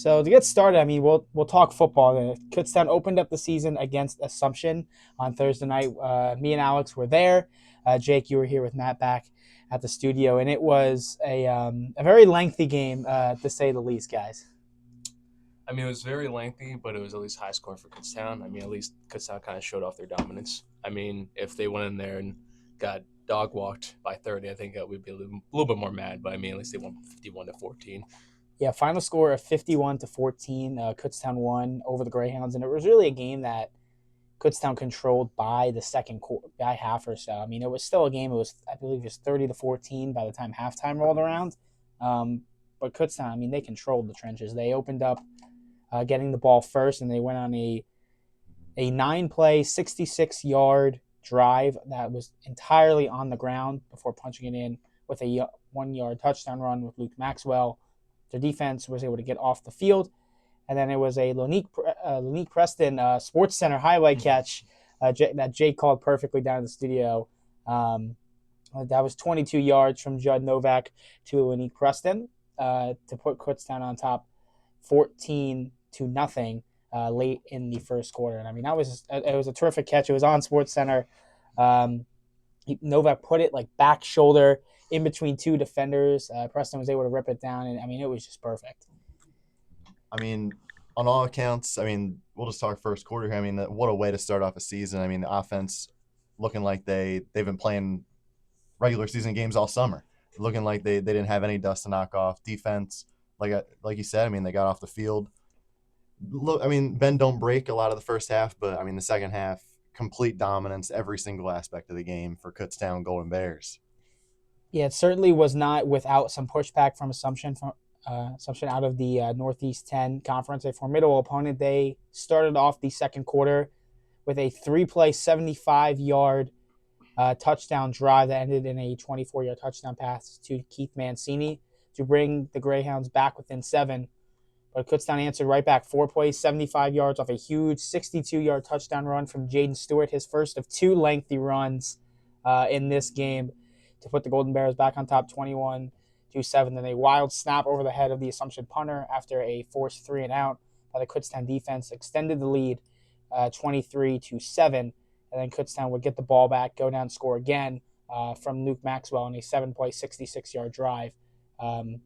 So to get started, I mean, we'll talk football. Kutztown opened up the season against Assumption on Thursday night. Me and Alex were there. Jake, you were here with Matt back at the studio, and it was a very lengthy game, to say the least, guys. I mean, it was very lengthy, but it was at least high scoring for Kutztown. I mean, at least Kutztown kind of showed off their dominance. I mean, if they went in there and got dog walked by 30, I think we'd be a little bit more mad. But I mean, at least they won 51-14. Yeah, final score of 51-14. Kutztown won over the Greyhounds, and it was really a game that Kutztown controlled by the second quarter, by half or so. I mean, it was still a game. It was, I believe, it was 30-14 by the time halftime rolled around. But Kutztown, I mean, they controlled the trenches. They opened up getting the ball first, and they went on a 9-play, 66-yard drive that was entirely on the ground before punching it in with a 1-yard touchdown run with Luke Maxwell. Their defense was able to get off the field, and then it was a Lonique Preston Sports Center highlight catch that Jake called perfectly down in the studio. That was 22 yards from Judd Novak to Lonique Preston to put Kutztown on top 14-0 late in the first quarter. And I mean, it was a terrific catch. It was on Sports Center. Novak put it like back shoulder in between two defenders. Preston was able to rip it down, and I mean, it was just perfect. I mean, on all accounts, I mean, we'll just talk first quarter here. I mean, what a way to start off a season. I mean, the offense looking like they've been playing regular season games all summer, looking like they didn't have any dust to knock off. Defense, like you said, I mean, they got off the field. Look, I mean, bend don't break a lot of the first half, but I mean, the second half, complete dominance every single aspect of the game for Kutztown Golden Bears. Yeah, it certainly was not without some pushback from Assumption out of the Northeast 10 Conference, a formidable opponent. They started off the second quarter with a 3-play, 75-yard touchdown drive that ended in a 24-yard touchdown pass to Keith Mancini to bring the Greyhounds back within 7. But Kutztown answered right back, 4 plays, 75 yards off a huge 62-yard touchdown run from Jaden Stewart, his first of 2 lengthy runs in this game to put the Golden Bears back on top 21-7. Then a wild snap over the head of the Assumption punter after a forced 3-and-out by the Kutztown defense extended the lead 23-7. And then Kutztown would get the ball back, go down, score again from Luke Maxwell on a 7-play, 66-yard drive to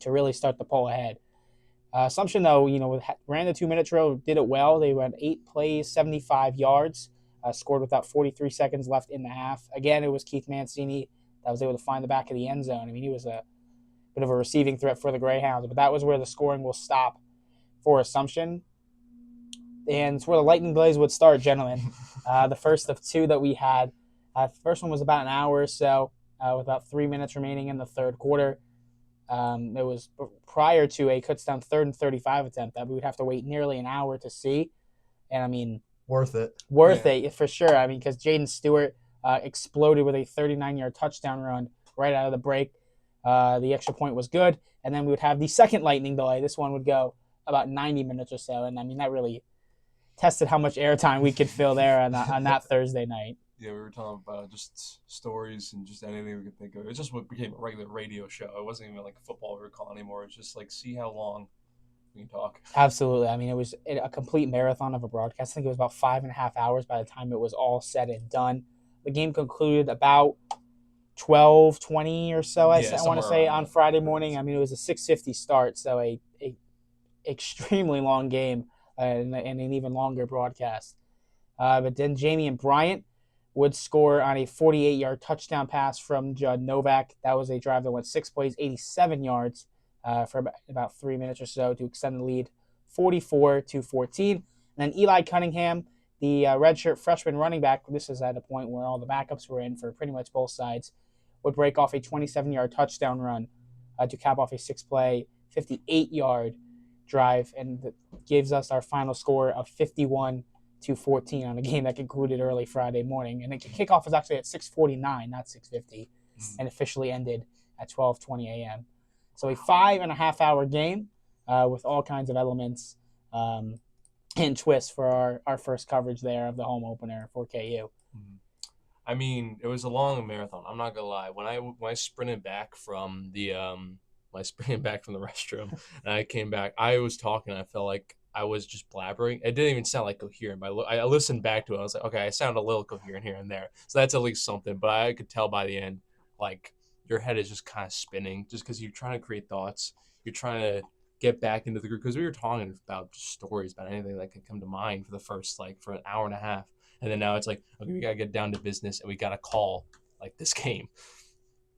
really start the pull ahead. Assumption, though, ran the 2-minute drill, did it well. They went 8 plays, 75 yards, scored with about 43 seconds left in the half. Again, it was Keith Mancini that was able to find the back of the end zone. I mean, he was a bit of a receiving threat for the Greyhounds, but that was where the scoring will stop for Assumption. And it's where the lightning blaze would start, gentlemen. The first of 2 that we had. The first one was about an hour or so, with about 3 minutes remaining in the third quarter. It was prior to a Kutztown 3rd and 35 attempt that we would have to wait nearly an hour to see. And, I mean, Worth it for sure. I mean, because Jaden Stewart exploded with a 39-yard touchdown run right out of the break. The extra point was good. And then we would have the second lightning delay. This one would go about 90 minutes or so. And, I mean, that really tested how much airtime we could fill there on that Thursday night. Yeah, we were talking about just stories and just anything we could think of. It just became a regular radio show. It wasn't even like a football we were calling anymore. It's just like, see how long we can talk. Absolutely. I mean, it was a complete marathon of a broadcast. I think it was about 5.5 hours by the time it was all said and done. The game concluded about 12:20 or so, I want to say, on Friday morning. I mean, it was a 6:50 start, so a extremely long game and an even longer broadcast. But then Jamie and Bryant would score on a 48-yard touchdown pass from Judd Novak. That was a drive that went 6 plays, 87 yards for about 3 minutes or so to extend the lead 44-14. And then Eli Cunningham, the redshirt freshman running back, this is at a point where all the backups were in for pretty much both sides, would break off a 27-yard touchdown run to cap off a 6-play, 58-yard drive, and gives us our final score of 51-14 on a game that concluded early Friday morning. And the kickoff was actually at 6:49, not 6:50, and officially ended at 12:20 a.m. So a 5.5-hour game with all kinds of elements and twists for our first coverage there of the home opener for KU. I mean, it was a long marathon. I'm not gonna lie. When I sprinted back from the my spring back from the restroom, and I came back. I was talking. I felt like I was just blabbering. It didn't even sound like coherent. But I listened back to it. I was like, okay, I sound a little coherent here and there. So that's at least something. But I could tell by the end, like your head is just kind of spinning, just because you're trying to create thoughts. You're trying to get back into the group because we were talking about just stories about anything that could come to mind for the first for an hour and a half, and then now it's like, okay, we gotta get down to business and we gotta call this game.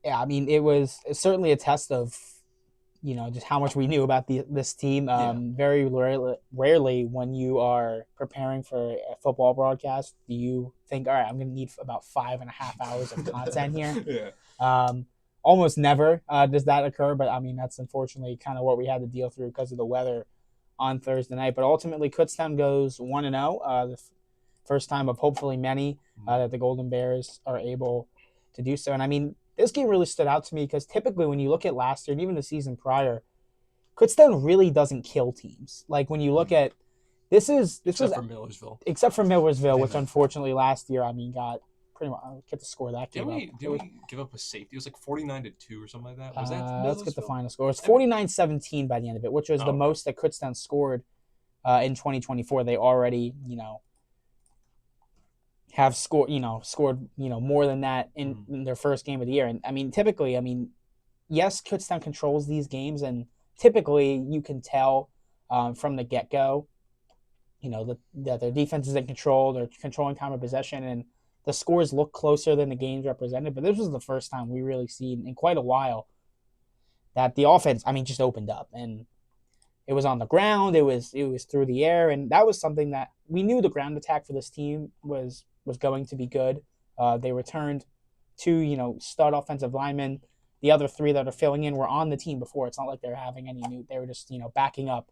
Yeah, I mean, it's certainly a test of, just how much we knew about this team. Yeah. Very rarely when you are preparing for a football broadcast do you think, all right, I'm going to need about 5.5 hours of content here. Yeah. Almost never does that occur, but I mean, that's unfortunately kind of what we had to deal through because of the weather on Thursday night. But ultimately, Kutztown goes 1-0, the first time of hopefully many that the Golden Bears are able to do so. And I mean, this game really stood out to me because typically when you look at last year and even the season prior, Kutztown really doesn't kill teams. Like when you look at Except for Millersville. Except for Millersville, which unfortunately last year, I mean, got pretty much get to score that game. Did we give up a safety? It was like 49-2 or something like that. Was that let's get the final score. It was 49-17 by the end of it, which was the most that Kutztown scored in 2024. They already, have scored more than that in their first game of the year. And I mean, typically, yes, Kutztown controls these games, and typically you can tell from the get-go, that their defense is in control, they're controlling time of possession, and the scores look closer than the games represented. But this was the first time we really seen in quite a while that the offense, just opened up, and it was on the ground, it was through the air, and that was something that we knew the ground attack for this team was going to be good. They returned 2, stud offensive linemen. The other 3 that are filling in were on the team before. It's not like they're having any new. They were just backing up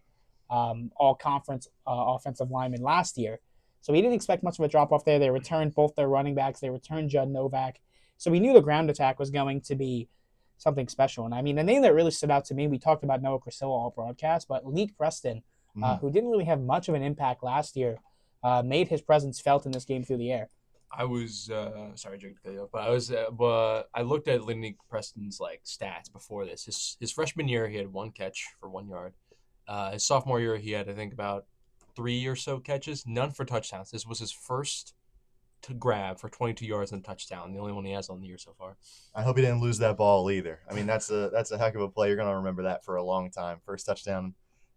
all conference offensive linemen last year. So we didn't expect much of a drop off there. They returned both their running backs. They returned Judd Novak. So we knew the ground attack was going to be something special. And I mean, the name that really stood out to me, we talked about Noah Crisilla all broadcast, but Leek Preston, who didn't really have much of an impact last year, made his presence felt in this game through the air. I was sorry, Jake, to cut you off, but I looked at Leek Preston's stats before this. His freshman year, he had 1 catch for 1 yard. His sophomore year, he had I think about 3 or so catches, none for touchdowns. This was his first to grab for 22 yards and a touchdown, the only one he has on the year so far. I hope he didn't lose that ball either. I mean, that's a heck of a play. You're going to remember that for a long time. First touchdown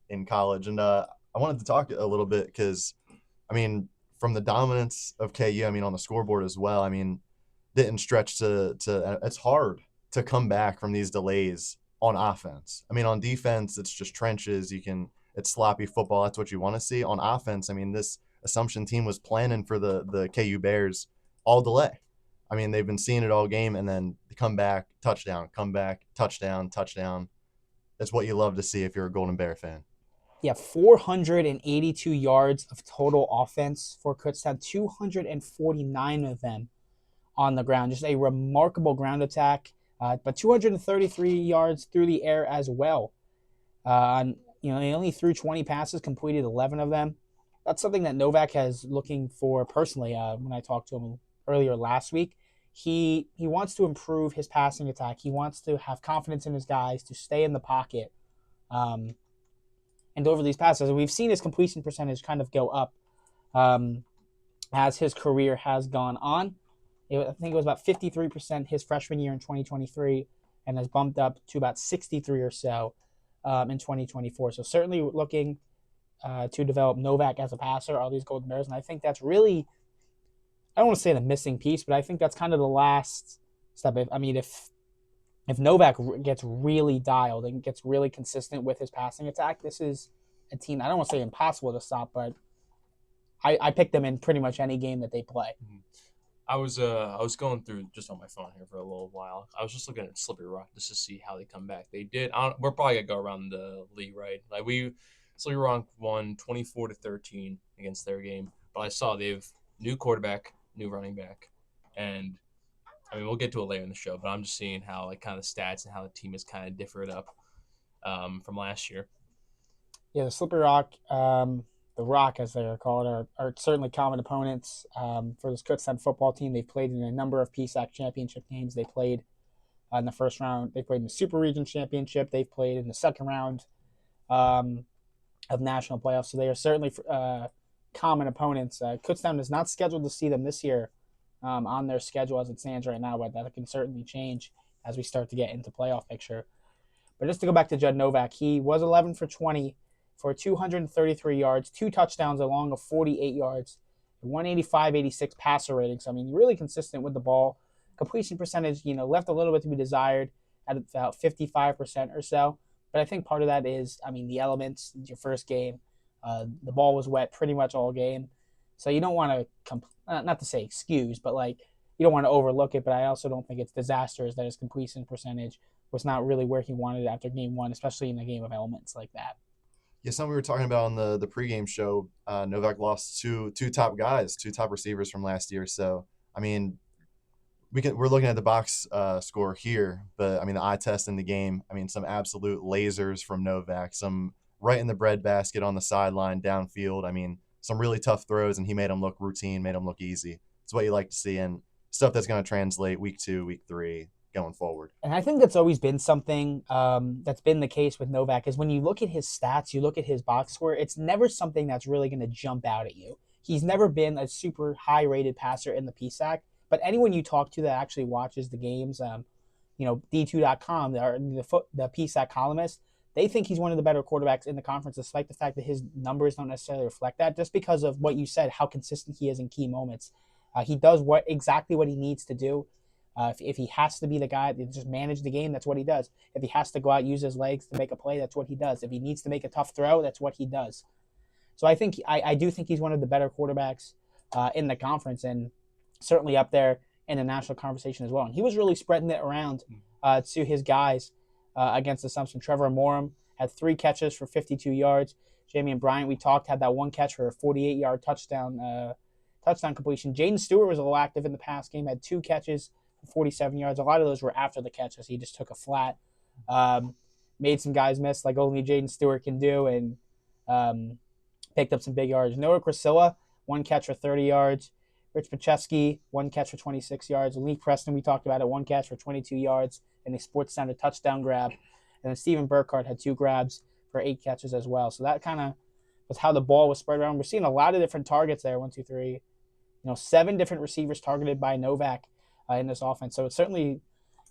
in college. And I wanted to talk a little bit because, I mean, from the dominance of KU, on the scoreboard as well, didn't stretch to it's hard to come back from these delays on offense. On defense, it's just trenches. It's sloppy football. That's what you want to see. On offense, this Assumption team was planning for the KU Bears all delay. They've been seeing it all game, and then come back, touchdown, come back, touchdown, touchdown. That's what you love to see if you're a Golden Bear fan. Yeah, 482 yards of total offense for Kutztown, 249 of them on the ground. Just a remarkable ground attack, but 233 yards through the air as well. They only threw 20 passes, completed 11 of them. That's something that Novak has looking for personally. When I talked to him earlier last week, he wants to improve his passing attack. He wants to have confidence in his guys to stay in the pocket and over these passes. And we've seen his completion percentage kind of go up as his career has gone on. I think it was about 53% his freshman year in 2023 and has bumped up to about 63 or so in 2024. So certainly looking to develop Novak as a passer, all these Golden Bears. And I think that's really, I don't want to say the missing piece, but I think that's kind of the last step. If Novak gets really dialed and gets really consistent with his passing attack, this is a team, I don't want to say impossible to stop, but I picked them in pretty much any game that they play. I was going through just on my phone here for a little while. I was just looking at Slippery Rock just to see how they come back. They did. We're probably gonna go around the league, right? Slippery Rock won 24-13 against their game, but I saw they have new quarterback, new running back, and we'll get to it later in the show. But I'm just seeing how kind of the stats and how the team is kind of differed up from last year. Yeah, the Slippery Rock, the Rock as they are called, are certainly common opponents for this Kutztown football team. They've played in a number of PSAC championship games. They played in the first round. They played in the Super Region Championship. They've played in the second round of national playoffs. So they are certainly common opponents. Kutztown is not scheduled to see them this year on their schedule as it stands right now, but that can certainly change as we start to get into playoff picture. But just to go back to Judd Novak, he was 11 for 20 for 233 yards, 2 touchdowns along of 48 yards, 185-86 passer rating. So, I mean, really consistent with the ball. Completion percentage, left a little bit to be desired at about 55% or so. But I think part of that is, the elements. It's your first game. The ball was wet pretty much all game. So you don't want to, not to say excuse, but you don't want to overlook it. But I also don't think it's disastrous that his completion percentage was not really where he wanted it after game one, especially in a game of elements like that. Yeah, something we were talking about on the pregame show. Novak lost two top guys, 2 top receivers from last year. So we're looking at the box score here, but the eye test in the game. Some absolute lasers from Novak, some right in the breadbasket on the sideline, downfield. Some really tough throws, and he made them look routine, made them look easy. It's what you like to see, and stuff that's going to translate week 2, week 3, going forward. And I think that's always been something that's been the case with Novak is when you look at his stats, you look at his box score, it's never something that's really going to jump out at you. He's never been a super high-rated passer in the PSAC, but anyone you talk to that actually watches the games, D2.com, the PSAC columnist, they think he's one of the better quarterbacks in the conference, despite the fact that his numbers don't necessarily reflect that, just because of what you said, how consistent he is in key moments. He does exactly what he needs to do. If he has to be the guy to just manage the game, that's what he does. If he has to go out, use his legs to make a play, that's what he does. If he needs to make a tough throw, that's what he does. So I think I do think he's one of the better quarterbacks in the conference, and certainly up there in the national conversation as well. And he was really spreading it around to his guys against Assumption. Trevor Morum had 3 catches for 52 yards. Jamie and Bryant, we talked, had that 1 catch for a 48-yard touchdown completion. Jaden Stewart was a little active in the pass game, had 2 catches for 47 yards. A lot of those were after the catches. He just took a flat, made some guys miss like only Jaden Stewart can do, and picked up some big yards. Noah Crisilla, 1 catch for 30 yards. Rich Pacheski, 1 catch for 26 yards. Lee Preston, we talked about it, 1 catch for 22 yards and a Sports Center touchdown grab. And then Steven Burkhardt had 2 grabs for 8 catches as well. So that kind of was how the ball was spread around. We're seeing a lot of different targets there, 1, 2, 3. 7 different receivers targeted by Novak in this offense. So it certainly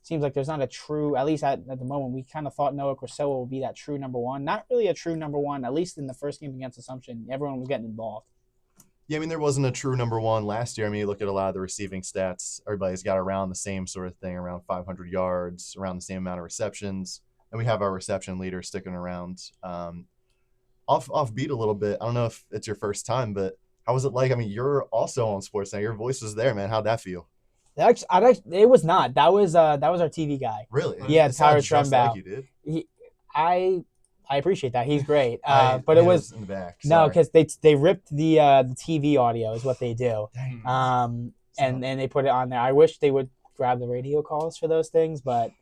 seems like there's not a true, at least at the moment, we kind of thought Noah Crisilla would be that true number 1. Not really a true number 1, at least in the first game against Assumption. Everyone was getting involved. Yeah, there wasn't a true number 1 last year. You look at a lot of the receiving stats, everybody's got around the same sort of thing, around 500 yards, around the same amount of receptions. And we have our reception leader sticking around. Off beat a little bit. I don't know if it's your first time, but how was it like? You're also on Sports Center. Your voice was there, man. How'd that feel? It was not. That was our TV guy. Really? Yeah, Tyler Trembow. Like you did. I appreciate that. He's great. But it was in the back. No, because they ripped the TV audio is what they do. Dang. And they put it on there. I wish they would grab the radio calls for those things, but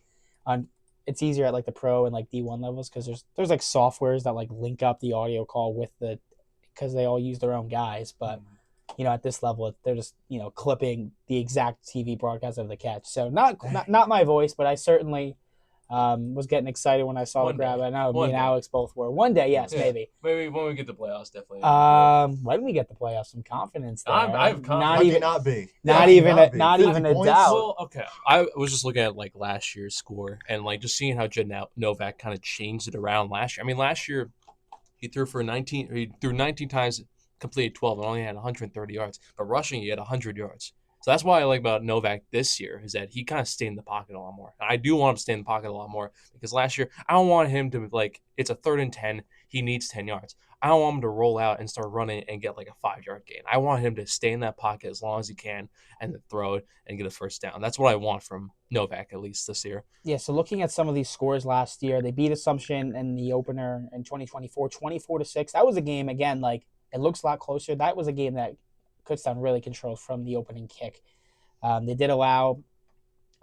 it's easier at the pro and D1 levels because there's softwares that link up the audio call with because they all use their own guys, but. At this level, they're just, clipping the exact TV broadcast of the catch. So not my voice, but I certainly was getting excited when I saw the grab. I know me and Alex both were. One day, yes, maybe. Maybe when we get the playoffs, definitely. When we get the playoffs, some confidence there. I have confidence. Not even a doubt. Well, okay. I was just looking at last year's score and just seeing how Judd Novak kind of changed it around last year. Last year he threw 19 times. Completed 12 and only had 130 yards, but rushing he had 100 yards. So that's what I like about Novak this year is that he kind of stayed in the pocket a lot more. And I do want him to stay in the pocket a lot more because last year I don't want him to it's a 3rd and 10. He needs 10 yards. I don't want him to roll out and start running and get a 5-yard gain. I want him to stay in that pocket as long as he can and then throw it and get a first down. That's what I want from Novak at least this year. Yeah. So looking at some of these scores last year, they beat Assumption in the opener in 2024, 24-6. That was a game again it looks a lot closer. That was a game that Kutztown really controlled from the opening kick. They did allow,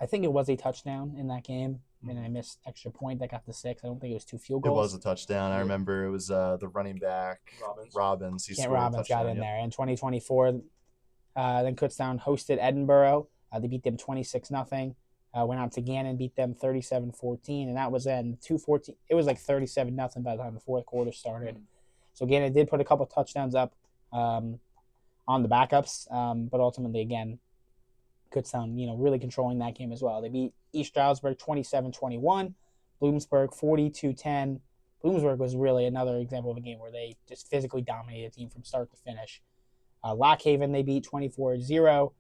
I think it was a touchdown in that game, and I missed extra point that got the 6. I don't think it was 2 field goals. It was a touchdown. I remember it was the running back, Robbins. Kent Robbins got in there. In 2024, then Kutztown hosted Edinburgh. They beat them 26-0. Went out to Gannon, beat them 37-14, and that was then 2-14. It was like 37-0 by the time the fourth quarter started. So Gannon did put a couple touchdowns up on the backups, but ultimately, again, Kutztown, really controlling that game as well. They beat East Stroudsburg 27-21, Bloomsburg 42-10. Bloomsburg was really another example of a game where they just physically dominated the team from start to finish. Lockhaven, they beat 24-0.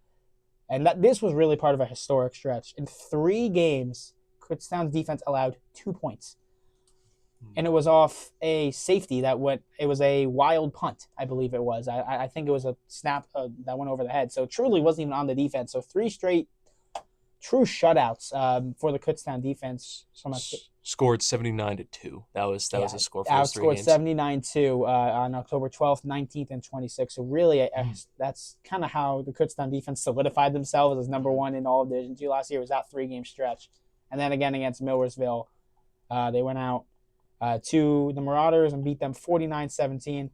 And this was really part of a historic stretch. In 3 games, Kutztown's defense allowed 2 points. And it was off a safety it was a wild punt, I believe it was. I think it was a snap that went over the head. So it truly wasn't even on the defense. So 3 straight true shutouts for the Kutztown defense. Scored 79-2. That was a score for those 3 outscored games. 79-2 on October 12th, 19th, and 26th. So really, that's kind of how the Kutztown defense solidified themselves as number 1 in all of Division 2 last year. It was that 3-game stretch. And then again against Millersville, they went out to the Marauders and beat them 49-17.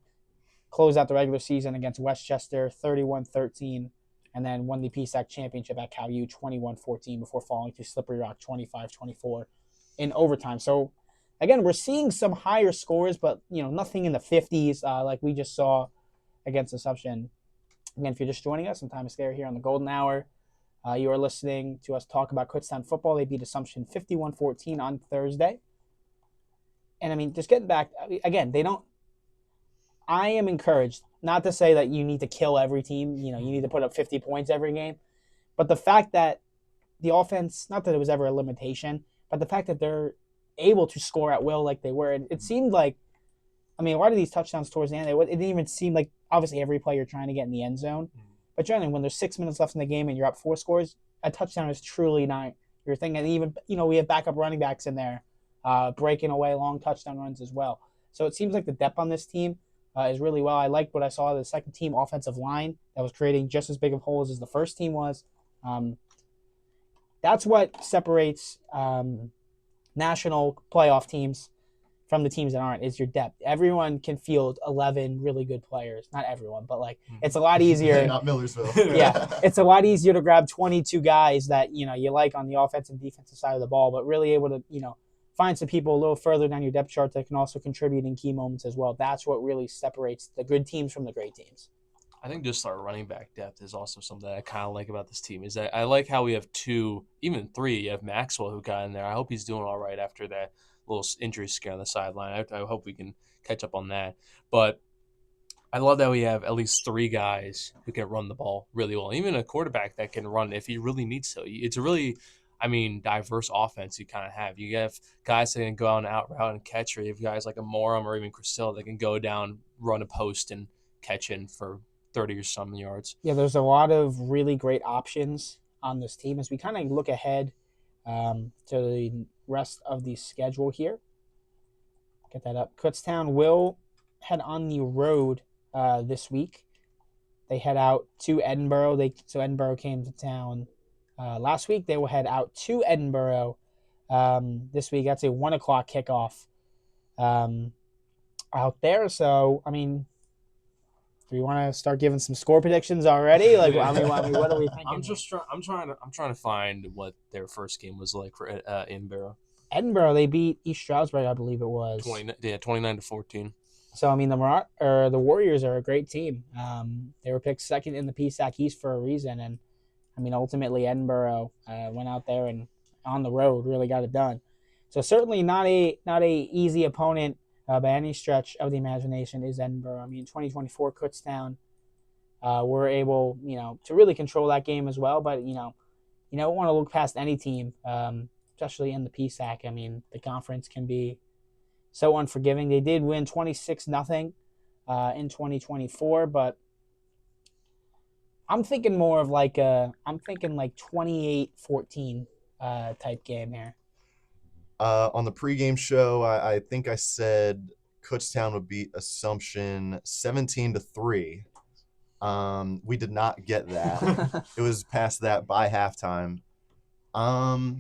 Closed out the regular season against Westchester 31-13. And then won the PSAC championship at KU 21-14 before falling to Slippery Rock 25-24 in overtime. So, again, we're seeing some higher scores, but, nothing in the 50s like we just saw against Assumption. Again, if you're just joining us, I'm Tommy Scuderi here on the Golden Hour. You are listening to us talk about Kutztown football. They beat Assumption 51-14 on Thursday. And, just getting back, again, I am encouraged, not to say that you need to kill every team, you need to put up 50 points every game, but the fact that the offense, not that it was ever a limitation, but the fact that they're able to score at will like they were, it seemed like, a lot of these touchdowns towards the end, it didn't even seem like, obviously every play you're trying to get in the end zone, but generally when there's 6 minutes left in the game and you're up 4 scores, a touchdown is truly not your thing. And even, we have backup running backs in there breaking away long touchdown runs as well. So it seems like the depth on this team is really well. I liked what I saw of the second team offensive line that was creating just as big of holes as the first team was. That's what separates national playoff teams from the teams that aren't, is your depth. Everyone can field 11 really good players. Not everyone, but it's a lot easier. Not Millersville. Yeah, it's a lot easier to grab 22 guys that, you like on the offensive and defensive side of the ball, but really able to, find some people a little further down your depth chart that can also contribute in key moments as well. That's what really separates the good teams from the great teams. I think just our running back depth is also something that I kind of like about this team. Is that I like how we have 2, even 3. You have Maxwell who got in there. I hope he's doing all right after that little injury scare on the sideline. I hope we can catch up on that. But I love that we have at least 3 guys who can run the ball really well. Even a quarterback that can run if he really needs to. It's a really diverse offense you kind of have. You have guys that can go out route and catch, or you have guys like a Morum or even Crisell that can go down, run a post, and catch in for 30 or some yards. Yeah, there's a lot of really great options on this team as we kind of look ahead to the rest of the schedule here. Get that up. Kutztown will head on the road this week. They head out to Edinburgh. So Edinburgh came to town last week. They will head out to Edinburgh this week. That's a 1 o'clock kickoff out there. So, do we want to start giving some score predictions already? What are we thinking? I'm trying to find what their first game was like for Edinburgh. Edinburgh, they beat East Stroudsburg, I believe it was. 29-14. So the Warriors are a great team. They were picked second in the PSAC East for a reason, and ultimately Edinburgh went out there and on the road really got it done. So certainly not a easy opponent by any stretch of the imagination is Edinburgh. 2024 Kutztown were able, to really control that game as well. But you don't want to look past any team, especially in the PSAC. The conference can be so unforgiving. They did win 26-0 in 2024, but I'm thinking more of 28-14 type game here. On the pregame show, I think I said Kutztown would beat Assumption 17-3. We did not get that. It was past that by halftime. I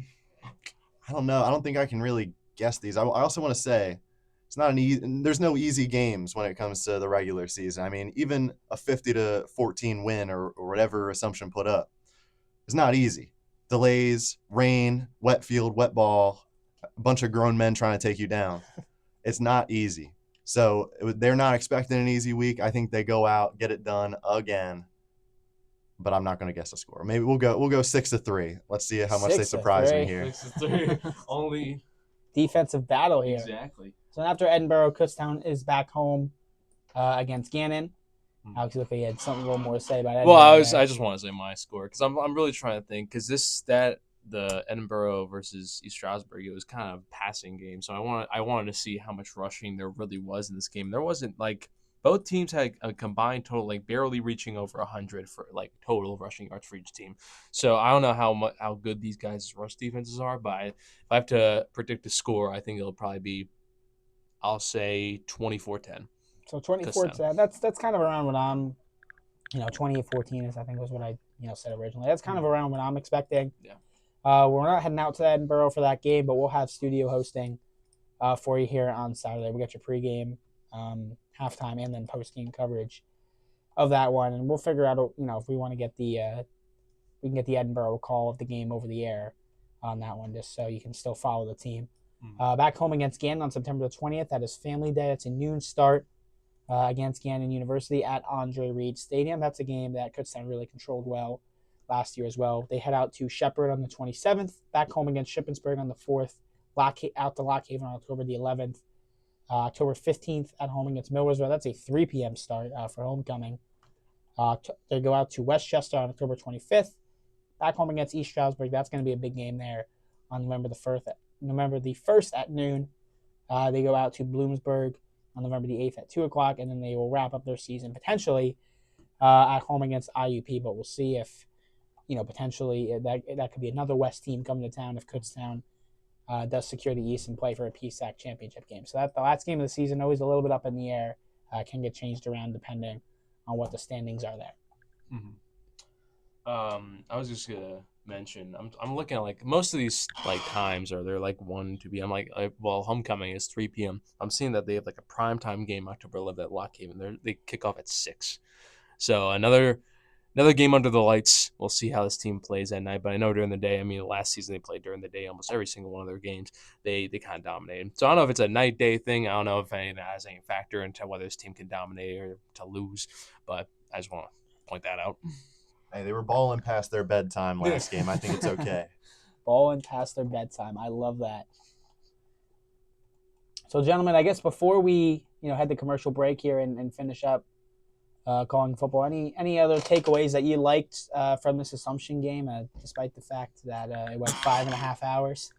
don't know. I don't think I can really guess these. I also want to say it's not there's no easy games when it comes to the regular season. Even a 50-14 win or whatever Assumption put up is not easy delays, rain, wet field, wet ball, a bunch of grown men trying to take you down. It's not easy. So they're not expecting an easy week. I think they go out, get it done again. But I'm not going to guess a score. Maybe we'll go 6-3. Let's see how much they surprise me 6-3. here. 6-3. Only Defensive battle here. exactly. So after Edinburgh, Kutztown is back home against Gannon. Alex, looked like he had something a little more to say about Edinburgh. Well, I there. just want to say my score because I'm really trying to think because the Edinburgh versus East Stroudsburg, it was kind of a passing game. So I wanted to see how much rushing there really was in this game. There wasn't like both teams had a combined total like barely reaching over 100 for like total rushing yards for each team. So I don't know how good these guys' rush defenses are, but if I have to predict a score, I think it'll probably be, I'll say 24-10. So 24-10. That's kind of around what I'm, 28-14 is I think was what I said originally. That's kind of around what I'm expecting. Yeah. We're not heading out to Edinburgh for that game, but we'll have studio hosting for you here on Saturday. We got your pregame, halftime, and then postgame coverage of that one, and we'll figure out if we want to get we can get the Edinburgh call of the game over the air on that one, just so you can still follow the team. Back home against Gannon on September the 20th. That is Family Day. It's a noon start against Gannon University at Andre Reed Stadium. That's a game that Kutztown really controlled well last year as well. They head out to Shepherd on the 27th. Back home against Shippensburg on the 4th. Out to Lock Haven on October the 11th. October 15th at home against Millersville. That's a 3 p.m. start for homecoming. They go out to Westchester on October 25th. Back home against East Stroudsburg. That's going to be a big game there on November the 1st at noon. They go out to Bloomsburg on November the 8th at 2 o'clock, and then they will wrap up their season potentially at home against IUP. But we'll see if, potentially that could be another West team coming to town if Kutztown does secure the East and play for a PSAC championship game. So that's the last game of the season, always a little bit up in the air, can get changed around depending on what the standings are there. I was just gonna mention, I'm looking at like most of these like times are they're like 1 2 p.m. Like well, homecoming is 3 p.m. I'm seeing that they have like a primetime game October 11th at Lock Haven. They kick off at 6. So another game under the lights. We'll see how this team plays at night. But I know during the day, I mean, last season they played during the day almost every single one of their games. They kind of dominated. So I don't know if it's a night day thing. I don't know if that has any factor into whether this team can dominate or to lose. But I just want to point that out. Hey, they were balling past their bedtime last game. I think it's okay. Balling past their bedtime. I love that. So, gentlemen, I guess before we head to commercial break here and finish up calling football, any other takeaways that you liked from this Assumption game, despite the fact that it went 5.5 hours?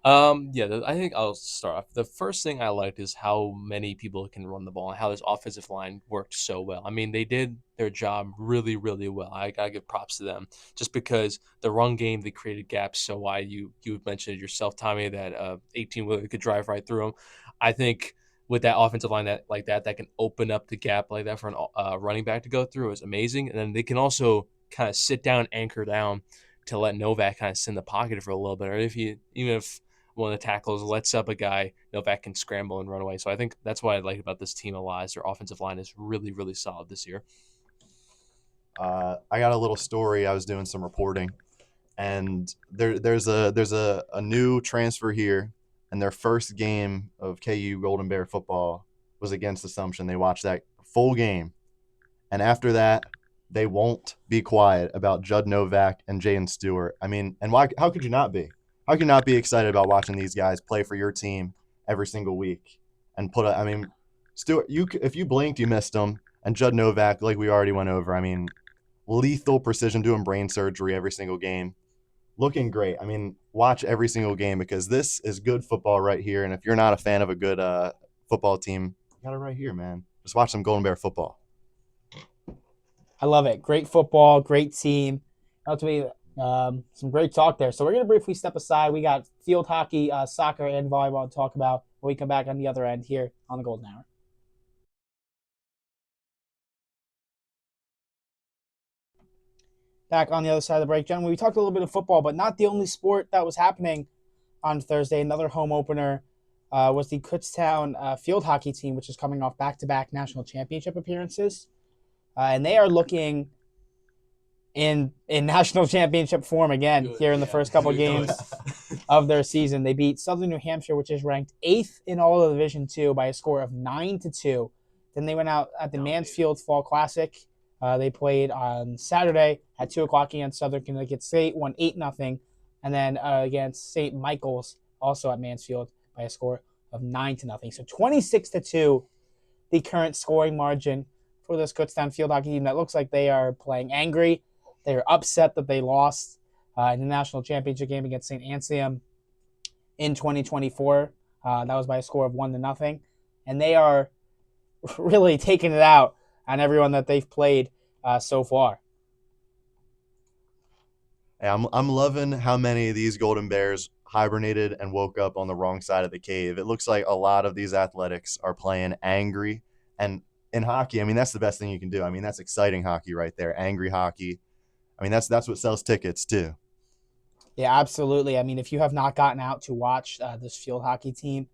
I think I'll start off. The first thing I liked is how many people can run the ball and how this offensive line worked so well. I mean, they did their job really, really well. I gotta give props to them just because the run game, they created gaps so wide. You mentioned it yourself, Tommy, that 18-wheeler could drive right through them. I think with that offensive line that can open up the gap like that for a running back to go through is amazing. And then they can also kind of sit down, anchor down to let Novak kind of sit in the pocket for a little bit. Or even if one of the tackles lets up a guy, Novak can scramble and run away. So I think that's what I like about this team a lot is their offensive line is really, really solid this year. I got a little story. I was doing some reporting, and there's a new transfer here, and their first game of KU Golden Bear football was against Assumption. They watched that full game, and after that, they won't be quiet about Judd Novak and Jaden Stewart. I mean, and why? How could you not be? How can you not be excited about watching these guys play for your team every single week and Stewart, if you blinked, you missed him. And Judd Novak, like we already went over, I mean, lethal precision, doing brain surgery every single game. Looking great. I mean, watch every single game because this is good football right here. And if you're not a fan of a good football team, you got it right here, man. Just watch some Golden Bear football. I love it. Great football, great team. That to be some great talk there. So we're going to briefly step aside. We got field hockey, soccer, and volleyball to talk about when we come back on the other end here on the Golden Hour. Back on the other side of the break, gentlemen, we talked a little bit of football, but not the only sport that was happening on Thursday. Another home opener was the Kutztown field hockey team, which is coming off back-to-back national championship appearances. And they are looking in national championship form again Good, here in the yeah. first couple Good. games of their season. They beat Southern New Hampshire, which is ranked 8th in all of Division II by a score of 9-2. Then they went out at the Dominated. Mansfield Fall Classic. They played on Saturday at 2 o'clock against Southern Connecticut State, won 8-0. And then against St. Michael's, also at Mansfield, by a score of 9-0. So 26-2, the current scoring margin for this Kutztown field hockey team that looks like they are playing angry. They are upset that they lost in the national championship game against St. Anselm in 2024. That was by a score of 1-0. And they are really taking it out on everyone that they've played so far. Hey, I'm loving how many of these Golden Bears hibernated and woke up on the wrong side of the cave. It looks like a lot of these athletics are playing angry. And in hockey, I mean, that's the best thing you can do. I mean, that's exciting hockey right there, angry hockey. I mean, that's what sells tickets too. Yeah, absolutely. I mean, if you have not gotten out to watch this field hockey team,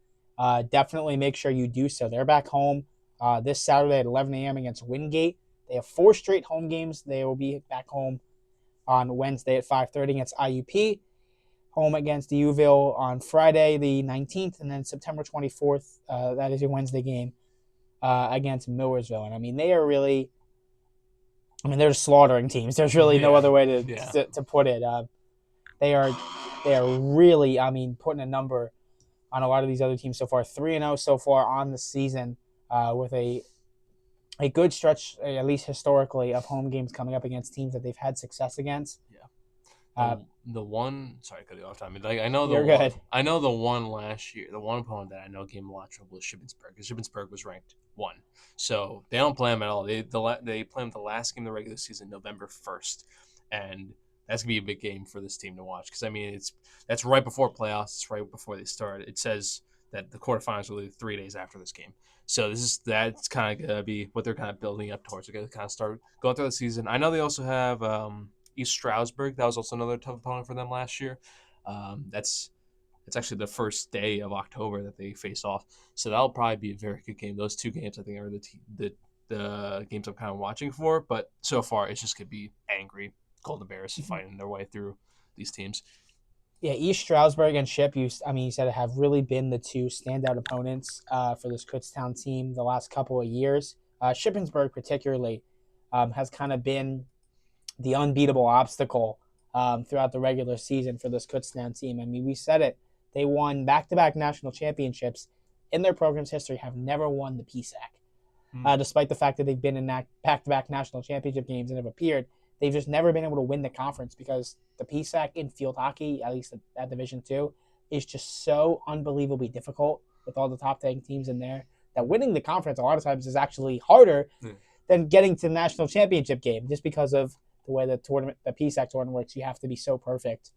definitely make sure you do so. They're back home this Saturday at 11 a.m. against Wingate. They have 4 straight home games. They will be back home on Wednesday at 5:30 against IUP, home against Uville on Friday the 19th, and then September 24th, that is a Wednesday game, against Millersville. And I mean, they are really, I mean, they're slaughtering teams. There's really no other way to put it. They are really, I mean, putting a number on a lot of these other teams so far. 3-0 so far on the season, with a good stretch, at least historically, of home games coming up against teams that they've had success against. Yeah. The one, sorry, cut you off, Tommy. Like I know You're one, good. I know the one last year. The one opponent that I know gave him a lot of trouble was Shippensburg, because Shippensburg was ranked 1, so they don't play them at all. They play them the last game of the regular season, November 1st, and that's gonna be a big game for this team to watch, because I mean that's right before playoffs. It's right before they start. It says that the quarterfinals will be 3 days after this game. So that's kind of gonna be what they're kind of building up towards. They're gonna kind of start going through the season. I know they also have East Stroudsburg. That was also another tough opponent for them last year. That's actually the first day of October that they face off. So that'll probably be a very good game. Those 2 games I think are the games I'm kind of watching for. But so far it's just gonna be angry Golden Bears fighting their way through these teams. Yeah, East Stroudsburg and Ship, you said, have really been the 2 standout opponents for this Kutztown team the last couple of years. Shippensburg particularly has kind of been the unbeatable obstacle throughout the regular season for this Kutztown team. I mean, we said it. They won back-to-back national championships in their program's history, have never won the PSAC. Despite the fact that they've been in back-to-back national championship games and have appeared, they've just never been able to win the conference because the PSAC in field hockey, at least at Division II, is just so unbelievably difficult with all the top 10 teams in there that winning the conference a lot of times is actually harder than getting to the national championship game, just because of the way the PSAC tournament works. You have to be so perfect.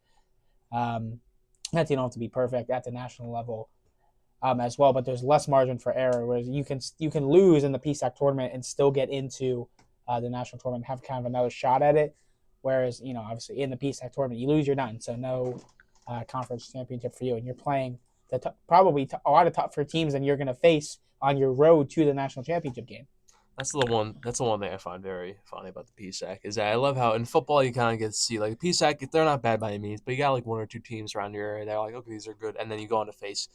Not you don't have to be perfect at the national level as well, but there's less margin for error. Whereas you can lose in the PSAC tournament and still get into the national tournament, have kind of another shot at it. Whereas obviously in the PSAC tournament, you lose, you're done. So no conference championship for you, and you're playing probably a lot of tougher teams than you're going to face on your road to the national championship game. That's the one thing I find very funny about the PSAC is that I love how in football you kind of get to see like the PSAC, they're not bad by any means, but you got like 1 or 2 teams around your area. They're like, okay, these are good, and then you go on to face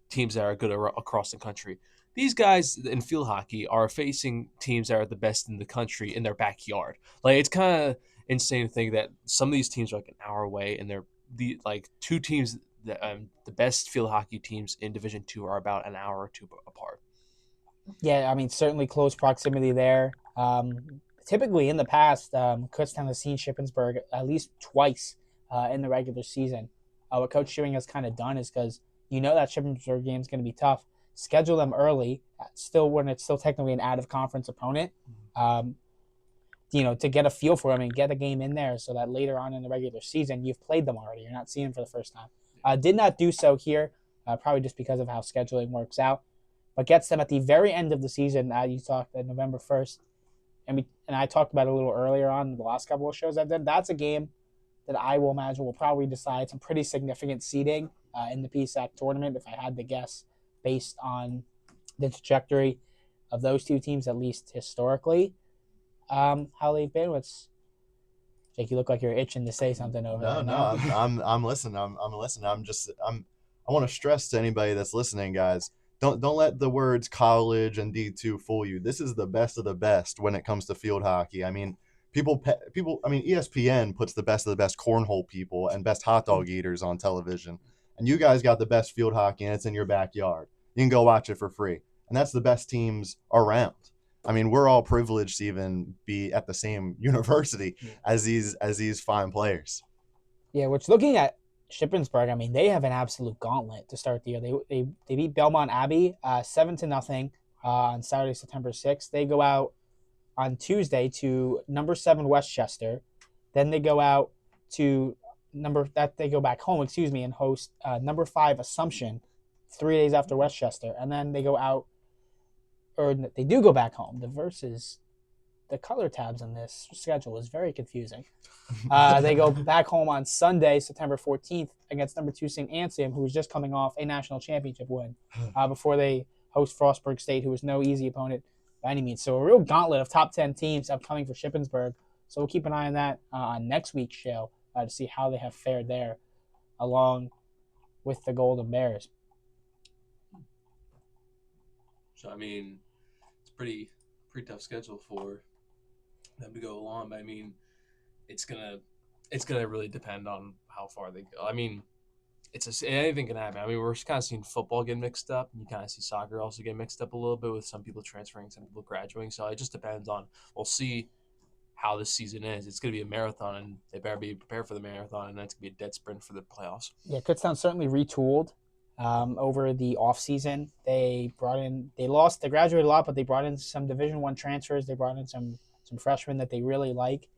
teams that are good across the country. These guys in field hockey are facing teams that are the best in the country in their backyard. Like it's kind of insane to think that some of these teams are like an hour away, and they're the like 2 teams that the best field hockey teams in Division II are about an hour or 2 apart. Yeah, I mean, certainly close proximity there. Typically, in the past, Kutztown has seen Shippensburg at least twice in the regular season. What Coach Ewing has kind of done is because that Shippensburg game is going to be tough, schedule them early, when it's still technically an out-of-conference opponent, to get a feel for them and get a game in there so that later on in the regular season, you've played them already. You're not seeing them for the first time. Did not do so here, probably just because of how scheduling works out. But gets them at the very end of the season. You talked at November 1st, and I talked about it a little earlier on in the last couple of shows I did. That's a game that I will imagine will probably decide some pretty significant seeding in the PSAC tournament, if I had to guess, based on the trajectory of those 2 teams, at least historically, how they've been. It's Jake, you look like you're itching to say something over No, there. no, I'm listening. I'm listening. I want to stress to anybody that's listening, guys. Don't let the words college and D2 fool you. This is the best of the best when it comes to field hockey. I mean, ESPN puts the best of the best cornhole people and best hot dog eaters on television. And you guys got the best field hockey, and it's in your backyard. You can go watch it for free. And that's the best teams around. I mean, we're all privileged to even be at the same university as these fine players. Yeah, which looking at Shippensburg, I mean, they have an absolute gauntlet to start the year. They beat Belmont Abbey 7-0 on Saturday, September 6th. They go out on Tuesday to number 7 Westchester. Then they go out to they go back home, and host number 5 Assumption 3 days after Westchester. And then they go out, or they do go back home. The color tabs on this schedule is very confusing. They go back home on Sunday, September 14th, against number 2 St. Anselm, who was just coming off a national championship win, before they host Frostburg State, who was no easy opponent by any means. So a real gauntlet of top 10 teams upcoming for Shippensburg. So we'll keep an eye on that on next week's show to see how they have fared there, along with the Golden Bears. So I mean, it's pretty tough schedule for them to go along. But I mean, it's gonna really depend on how far they go. I mean, anything can happen. I mean, we're kind of seeing football get mixed up, and you kind of see soccer also get mixed up a little bit with some people transferring, some people graduating. So it just depends on. We'll see how this season is. It's going to be a marathon, and they better be prepared for the marathon, and then it's going to be a dead sprint for the playoffs. Yeah, Kutztown certainly retooled over the offseason. They graduated a lot, but they brought in some Division I transfers. They brought in some freshmen that they really like.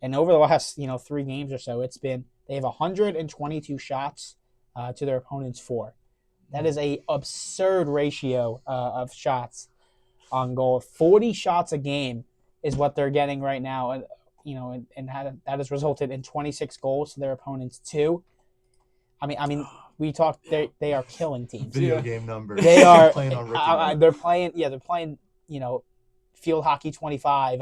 And over the last 3 games or so, they have 122 shots to their opponent's 4. That is a absurd ratio of shots on goal. 40 shots a game is what they're getting right now, and that has resulted in 26 goals to their opponent's 2. I mean, we talked. They are killing teams. Video game numbers. They are playing on rookie mode. They're playing. Yeah, they're playing. Field hockey 25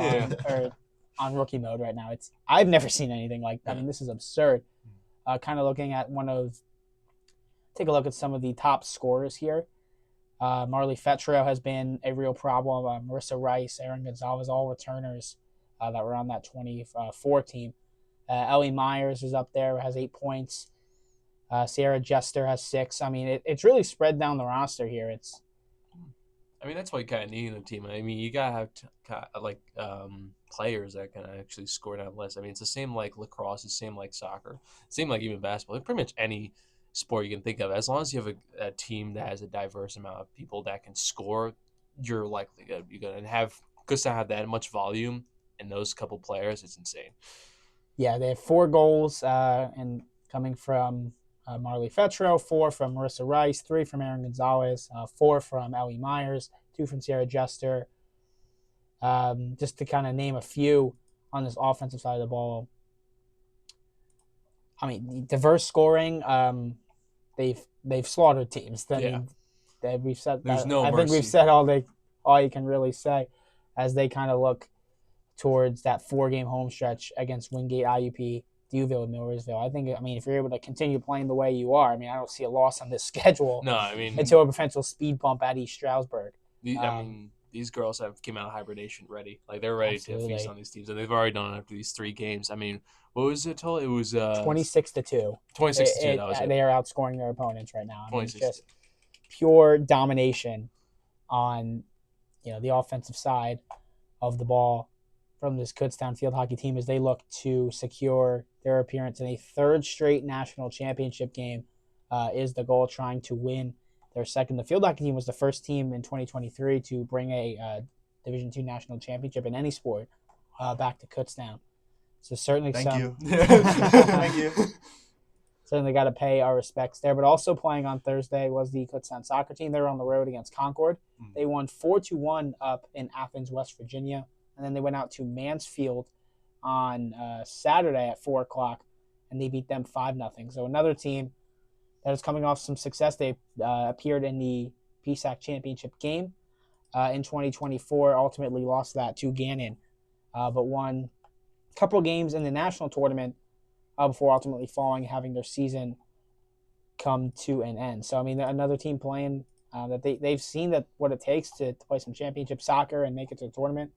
on rookie mode right now. I've never seen anything like that. I mean, this is absurd. Kind of looking at take a look at some of the top scorers here. Marley Fetro has been a real problem. Marissa Rice, Aaron Gonzalez, all returners that were on that 24 team. Ellie Myers is up there, has 8 points. Sierra Jester has 6. I mean, it's really spread down the roster here. I mean, that's why you kind of need a team. I mean, you got to have players that can actually score down less. I mean, it's the same like lacrosse, it's the same like soccer, same like even basketball. Like pretty much any sport you can think of. As long as you have a team that has a diverse amount of people that can score, you're likely going to be good. And because to have that much volume and those couple players, it's insane. Yeah, they have 4 goals and coming from Marley Fetro, 4 from Marissa Rice, 3 from Aaron Gonzalez, 4 from Ellie Myers, 2 from Sierra Jester. Just to kind of name a few on this offensive side of the ball. I mean, diverse scoring. They've slaughtered teams. We've said. There's that. no I mercy. think we've said all you can really say, as they kind of look towards that 4-game home stretch against Wingate, IUP, Duville, and Millersville. I mean, if you're able to continue playing the way you are, I mean, I don't see a loss on this schedule. No, I mean, until a potential speed bump at East Stroudsburg. These girls came out of hibernation ready. Like, they're ready to feast on these teams, and they've already done it after these 3 games. I mean, what was it total? It was 26-2. 26-2. That was it. They are outscoring their opponents right now. I mean, just 26-2. pure domination on the offensive side of the ball from this Kutztown field hockey team, as they look to secure their appearance in a 3rd straight national championship game. Is the goal, trying to win their second. The field hockey team was the first team in 2023 to bring a Division II national championship in any sport back to Kutztown. So certainly Thank you. Thank you. Certainly got to pay our respects there. But also playing on Thursday was the Kutztown soccer team. They were on the road against Concord. They won 4-1 up in Athens, West Virginia. And then they went out to Mansfield on Saturday at 4 o'clock, and they beat them 5-0. So another team that is coming off some success. They appeared in the PSAC championship game in 2024, ultimately lost that to Gannon, but won couple games in the national tournament before ultimately falling, having their season come to an end. So, I mean, another team playing that they've seen that what it takes to play some championship soccer and make it to the tournament.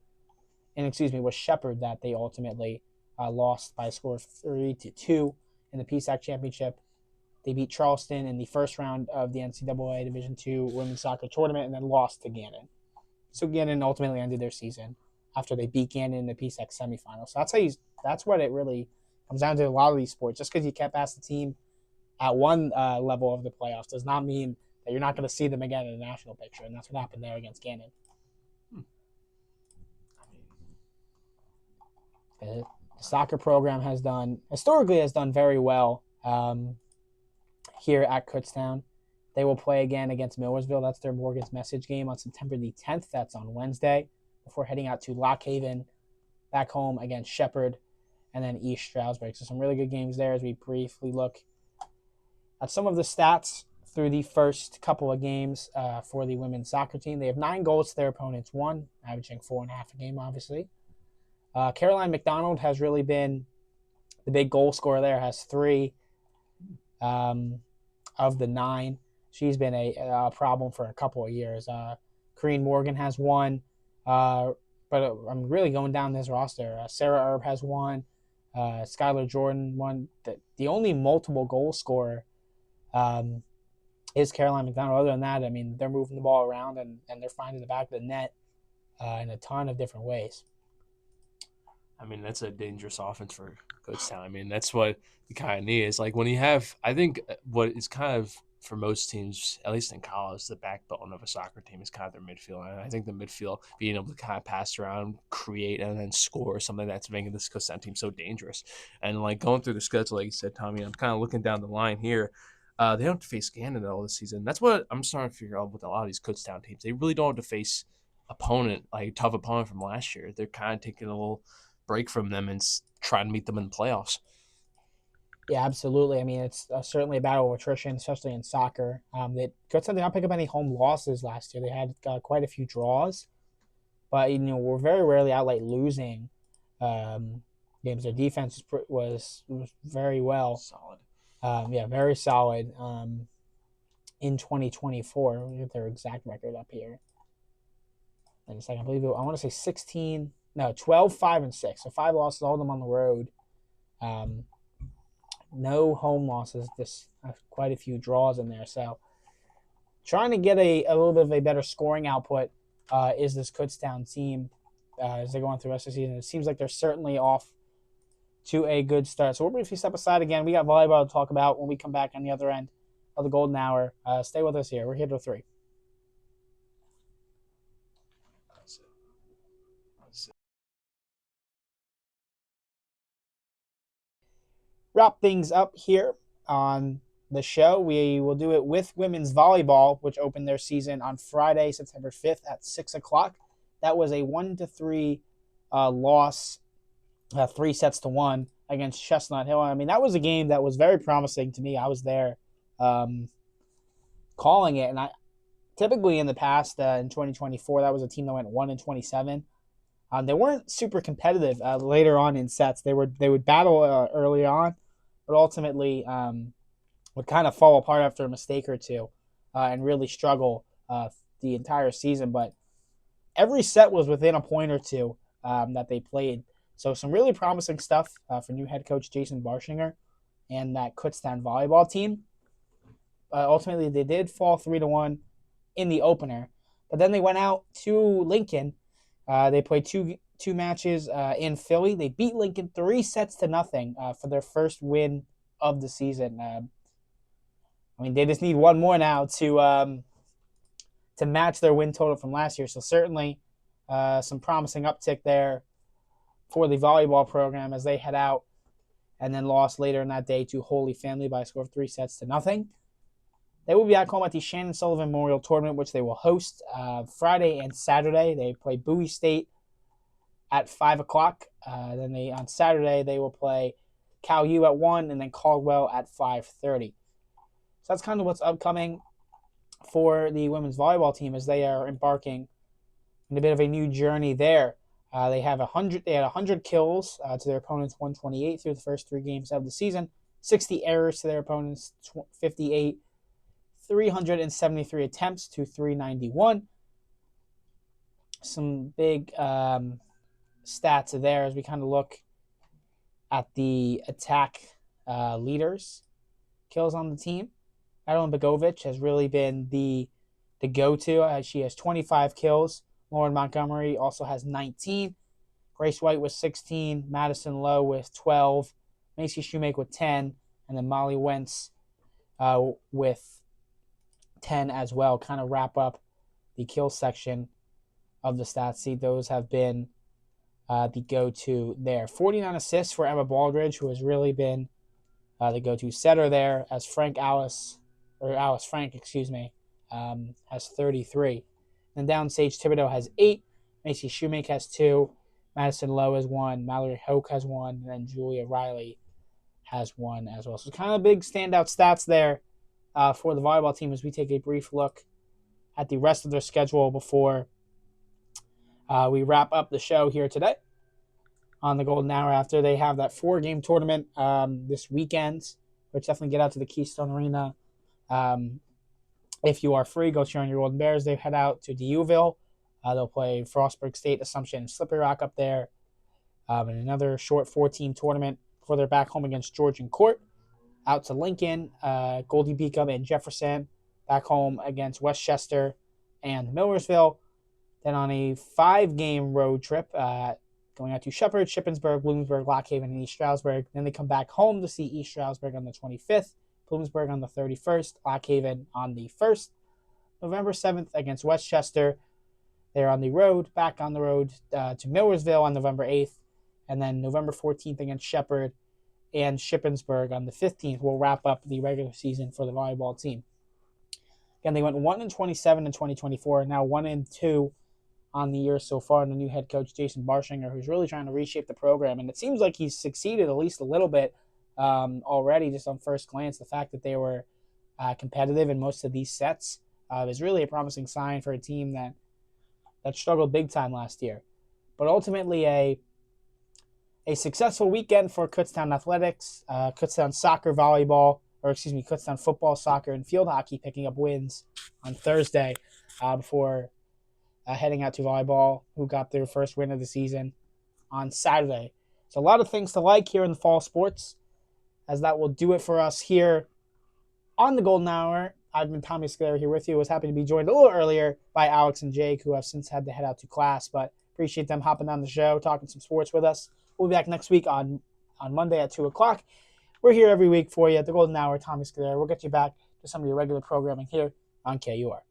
And, was Shepherd that they ultimately lost by a score of 3-2 in the PSAC championship. They beat Charleston in the first round of the NCAA Division II women's soccer tournament and then lost to Gannon. So Gannon ultimately ended their season after they beat Gannon in the PSAC semifinals. So that's what it really comes down to a lot of these sports. Just because you kept past the team at one level of the playoffs does not mean that you're not going to see them again in the national picture, and that's what happened there against Gannon. The soccer program historically has done very well here at Kutztown. They will play again against Millersville. That's their Morgan's Message game on September the 10th. That's on Wednesday, before heading out to Lock Haven, back home against Shepherd, and then East Stroudsburg. So some really good games there as we briefly look at some of the stats through the first couple of games for the women's soccer team. They have 9 goals to their opponent's 1, averaging 4.5 a game, obviously. Caroline McDonald has really been the big goal scorer there, has 3 of the 9. She's been a problem for a couple of years. Corrine Morgan has 1, but I'm really going down this roster. Sarah Erb has 1, Skylar Jordan 1. The only multiple goal scorer is Caroline McDonald. Other than that, I mean, they're moving the ball around and they're finding the back of the net in a ton of different ways. I mean, that's a dangerous offense for Kutztown. I mean, that's what you kind of need. Is like when you have, I think what is kind of for most teams, at least in college, the backbone of a soccer team is kind of their midfield. And I think the midfield being able to kind of pass around, create, and then score is something that's making this Kutztown team so dangerous. And like going through the schedule, like you said, Tommy, I'm kind of looking down the line here. They don't have to face Gannon all this season. That's what I'm starting to figure out with a lot of these Kutztown teams. They really don't have to face a tough opponent from last year. They're kind of taking a little break from them and try to meet them in the playoffs. Yeah, absolutely. I mean, it's certainly a battle of attrition, especially in soccer. Kutztown did not pick up any home losses last year. They had quite a few draws, but we're very rarely outright losing games. Their defense was very well, solid. Very solid. In 2024, let me get their exact record up here. In a second, I want to say 12, 5, and 6. So 5 losses, all of them on the road. No home losses. Quite a few draws in there. So trying to get a little bit of a better scoring output is this Kutztown team as they're going through the rest of the season. It seems like they're certainly off to a good start. So we'll briefly step aside again. We got volleyball to talk about when we come back on the other end of the golden hour. Stay with us here. We're here till 3. Wrap things up here on the show. We will do it with women's volleyball, which opened their season on Friday, September 5th at 6 o'clock. That was a 1-3 loss, 3-1 against Chestnut Hill. I mean, that was a game that was very promising to me. I was there calling it, and I typically in the past, in 2024, that was a team that went 1-27. They weren't super competitive later on in sets. They would battle early on, but ultimately would kind of fall apart after a mistake or two and really struggle the entire season. But every set was within a point or two that they played. So some really promising stuff for new head coach Jason Barshinger and that Kutztown volleyball team. Ultimately, they did fall 3-1 in the opener, but then they went out to Lincoln. They played two matches in Philly. They beat Lincoln 3-0 for their first win of the season. I mean, they just need one more now to match their win total from last year. So certainly some promising uptick there for the volleyball program as they head out and then lost later in that day to Holy Family by a score of 3-0. They will be back home at the Shannon Sullivan Memorial Tournament, which they will host Friday and Saturday. They play Bowie State at 5 o'clock. Then on Saturday, they will play Cal U at 1 and then Caldwell at 5:30. So that's kind of what's upcoming for the women's volleyball team as they are embarking on a bit of a new journey there. They had 100 kills to their opponents, 128 through the first 3 games of the season. 60 errors to their opponents, 58. 373 attempts to 391. Some big stats there as we kind of look at the attack leaders, kills on the team. Madeline Begovic has really been the go-to. She has 25 kills. Lauren Montgomery also has 19. Grace White with 16. Madison Lowe with 12. Macy Shoemake with 10. And then Molly Wentz with 10 as well. Kind of wrap up the kill section of the stats sheet. Those have been the go-to there. 49 assists for Emma Baldridge, who has really been the go-to setter there, as Alice Frank, has 33. And down Sage Thibodeau has 8. Macy Shoemake has 2. Madison Lowe has 1. Mallory Hoke has 1. And then Julia Riley has 1 as well. So kind of big standout stats there for the volleyball team as we take a brief look at the rest of their schedule before we wrap up the show here today on the Golden Hour after they have that 4-game tournament this weekend, which definitely get out to the Keystone Arena. If you are free, go cheer on your Golden Bears. They head out to Deauville. They'll play Frostburg State, Assumption, and Slippery Rock up there. And another short 4-team tournament before they're back home against Georgian Court. Out to Lincoln, Goldie Beacom, and Jefferson. Back home against Westchester and Millersville. Then on a 5-game road trip, going out to Shepherd, Shippensburg, Bloomsburg, Lock Haven, and East Stroudsburg. Then they come back home to see East Stroudsburg on the 25th, Bloomsburg on the 31st, Lock Haven on the 1st. November 7th against Westchester. They're on the road, back on the road to Millersville on November 8th. And then November 14th against Shepherd and Shippensburg on the 15th will wrap up the regular season for the volleyball team. Again, they went 1-27 in 2024, now 1-2 on the year so far. And the new head coach, Jason Barshinger, who's really trying to reshape the program. And it seems like he's succeeded at least a little bit already, just on first glance. The fact that they were competitive in most of these sets is really a promising sign for a team that struggled big time last year. But ultimately a successful weekend for Kutztown Athletics, Kutztown Kutztown football, soccer, and field hockey picking up wins on Thursday before heading out to volleyball, who got their first win of the season on Saturday. So a lot of things to like here in the fall sports, as that will do it for us here on the Golden Hour. I've been Tommy Scuderi here with you. I was happy to be joined a little earlier by Alex and Jake, who have since had to head out to class, but appreciate them hopping on the show, talking some sports with us. We'll be back next week on Monday at 2 o'clock. We're here every week for you at the Golden Hour. Tommy Scuderi. We'll get you back to some of your regular programming here on KUR.